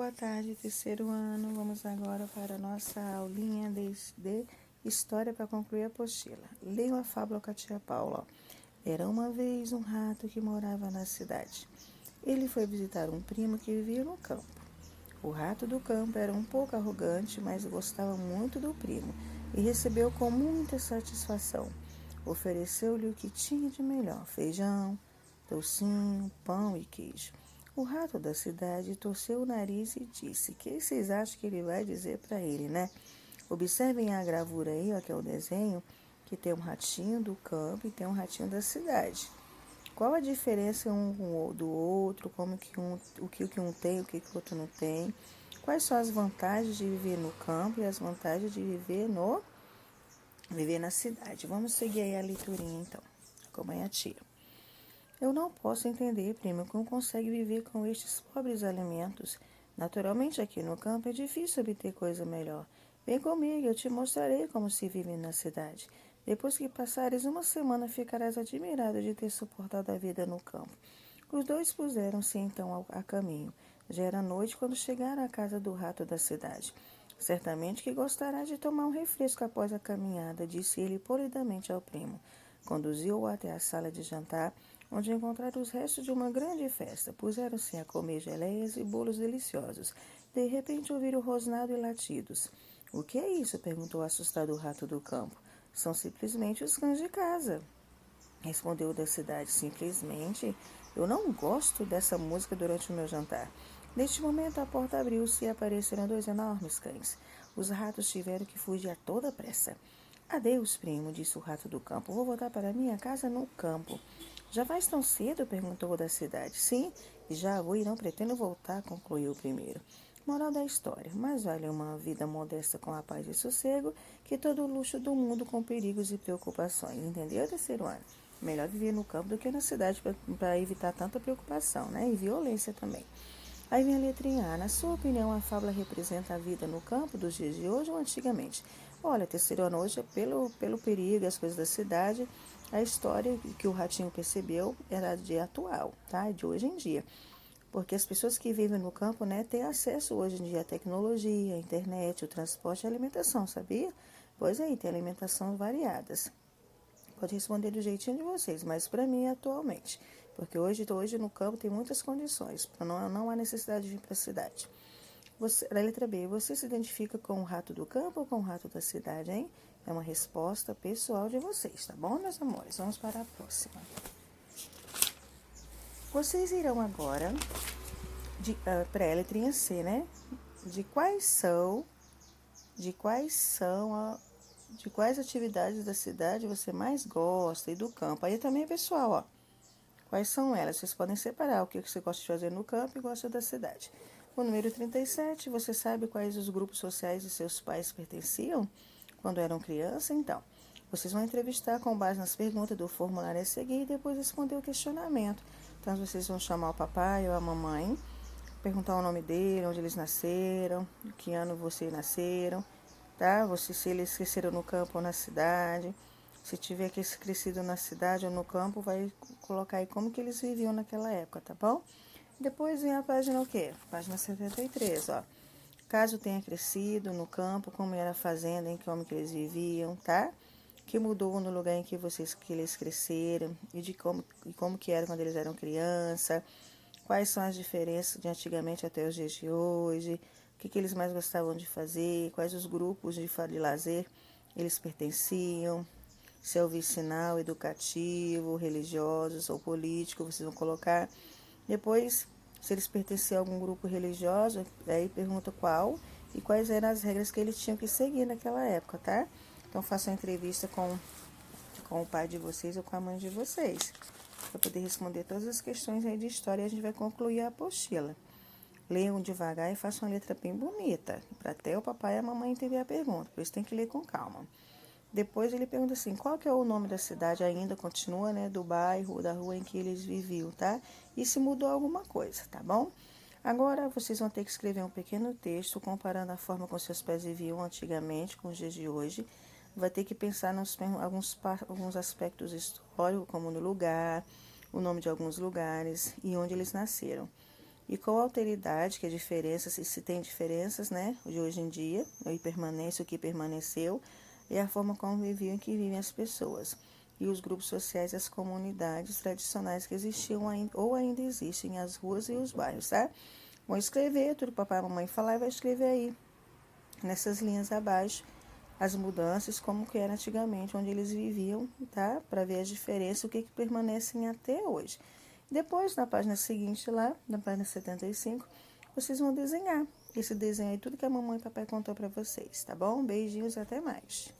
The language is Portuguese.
Boa tarde, terceiro ano. Vamos agora para a nossa aulinha de história para concluir a apostila. Leio a fábula com a tia Paula. Era uma vez um rato que morava na cidade. Ele foi visitar um primo que vivia no campo. O rato do campo era um pouco arrogante, mas gostava muito do primo e recebeu com muita satisfação. Ofereceu-lhe o que tinha de melhor: feijão, toucinho, pão e queijo. O rato da cidade torceu o nariz e disse: "Que vocês acham que ele vai dizer para ele, né? Observem a gravura aí, ó, que é o desenho, que tem um ratinho do campo e tem um ratinho da cidade. Qual a diferença um do outro? O que um tem, o que o outro não tem? Quais são as vantagens de viver no campo e as vantagens de viver na cidade?" Vamos seguir aí a leiturinha então. Acompanha a tia. "Eu não posso entender, primo, como consegue viver com estes pobres alimentos. Naturalmente, aqui no campo é difícil obter coisa melhor. Vem comigo, eu te mostrarei como se vive na cidade. Depois que passares uma semana, ficarás admirado de ter suportado a vida no campo." Os dois puseram-se então a caminho. Já era noite quando chegaram à casa do rato da cidade. "Certamente que gostará de tomar um refresco após a caminhada", disse ele polidamente ao primo. Conduziu-o até a sala de jantar, onde encontraram os restos de uma grande festa. Puseram-se a comer geleias e bolos deliciosos. De repente ouviram rosnado e latidos. "O que é isso?" perguntou assustado o rato do campo. "São simplesmente os cães de casa", respondeu o da cidade. "Simplesmente? Eu não gosto dessa música durante o meu jantar." Neste momento, a porta abriu-se e apareceram dois enormes cães. Os ratos tiveram que fugir a toda pressa. "Adeus, primo", disse o rato do campo. "Vou voltar para minha casa no campo." "Já vais tão cedo?" perguntou o da cidade. "Sim, já vou e não pretendo voltar", concluiu o primeiro. Moral da história: mais vale uma vida modesta com a paz e sossego que todo o luxo do mundo com perigos e preocupações. Entendeu, terceiro ano? Melhor viver no campo do que na cidade para evitar tanta preocupação, né? E violência também. Aí vem a letrinha A. Na sua opinião, a fábula representa a vida no campo dos dias de hoje ou antigamente? Olha, terceiro ano hoje, pelo perigo e as coisas da cidade, a história que o ratinho percebeu era de atual, tá? De hoje em dia. Porque as pessoas que vivem no campo, né, têm acesso hoje em dia à tecnologia, à internet, o transporte e à alimentação, sabia? Pois aí, tem alimentação variadas. Pode responder do jeitinho de vocês, mas para mim é atualmente. Porque hoje no campo tem muitas condições, não há necessidade de vir para a cidade. A letra B, você se identifica com o rato do campo ou com o rato da cidade, hein? É uma resposta pessoal de vocês, tá bom, meus amores? Vamos para a próxima. Vocês irão agora para a letrinha C, né? De quais atividades da cidade você mais gosta e do campo? Aí também é pessoal, ó. Quais são elas? Vocês podem separar o que você gosta de fazer no campo e gosta da cidade. O número 37, você sabe quais os grupos sociais de seus pais pertenciam quando eram criança? Então, vocês vão entrevistar com base nas perguntas do formulário a seguir e depois responder o questionamento. Então, vocês vão chamar o papai ou a mamãe, perguntar o nome dele, onde eles nasceram, que ano vocês nasceram, tá? Se eles cresceram no campo ou na cidade. Se tiver crescido na cidade ou no campo, vai colocar aí como que eles viviam naquela época, tá bom? Depois vem a página o quê? Página 73, ó. Caso tenha crescido no campo, como era a fazenda, em como que eles viviam, tá? Que mudou no lugar em que eles cresceram e como que era quando eles eram criança. Quais são as diferenças de antigamente até os dias de hoje? O que eles mais gostavam de fazer? Quais os grupos de lazer eles pertenciam? Se é o vicinal, educativo, religiosos ou político, vocês vão colocar. Depois, se eles pertenciam a algum grupo religioso, aí pergunta qual e quais eram as regras que eles tinham que seguir naquela época, tá? Então, façam a entrevista com o pai de vocês ou com a mãe de vocês, para poder responder todas as questões aí de história e a gente vai concluir a apostila. Leiam devagar e façam uma letra bem bonita, para até o papai e a mamãe entender a pergunta, por isso tem que ler com calma. Depois ele pergunta assim, qual que é o nome da cidade ainda, continua, né, do bairro, da rua em que eles viviam, tá? E se mudou alguma coisa, tá bom? Agora vocês vão ter que escrever um pequeno texto comparando a forma como seus pais viviam antigamente com os dias de hoje. Vai ter que pensar alguns aspectos históricos, como no lugar, o nome de alguns lugares e onde eles nasceram. e qual a alteridade, que é a diferença, se tem diferenças, né, de hoje em dia, o permanece, o que permaneceu, e a forma como viviam e que vivem as pessoas. E os grupos sociais e as comunidades tradicionais que existiam ou ainda existem, as ruas e os bairros, tá? Vão escrever tudo que o papai e a mamãe falar e vai escrever aí, nessas linhas abaixo, as mudanças, como que era antigamente, onde eles viviam, tá? Para ver as diferenças, o que permanecem até hoje. Depois, na página seguinte lá, na página 75, vocês vão desenhar esse desenho aí, tudo que a mamãe e o papai contou para vocês, tá bom? Beijinhos e até mais.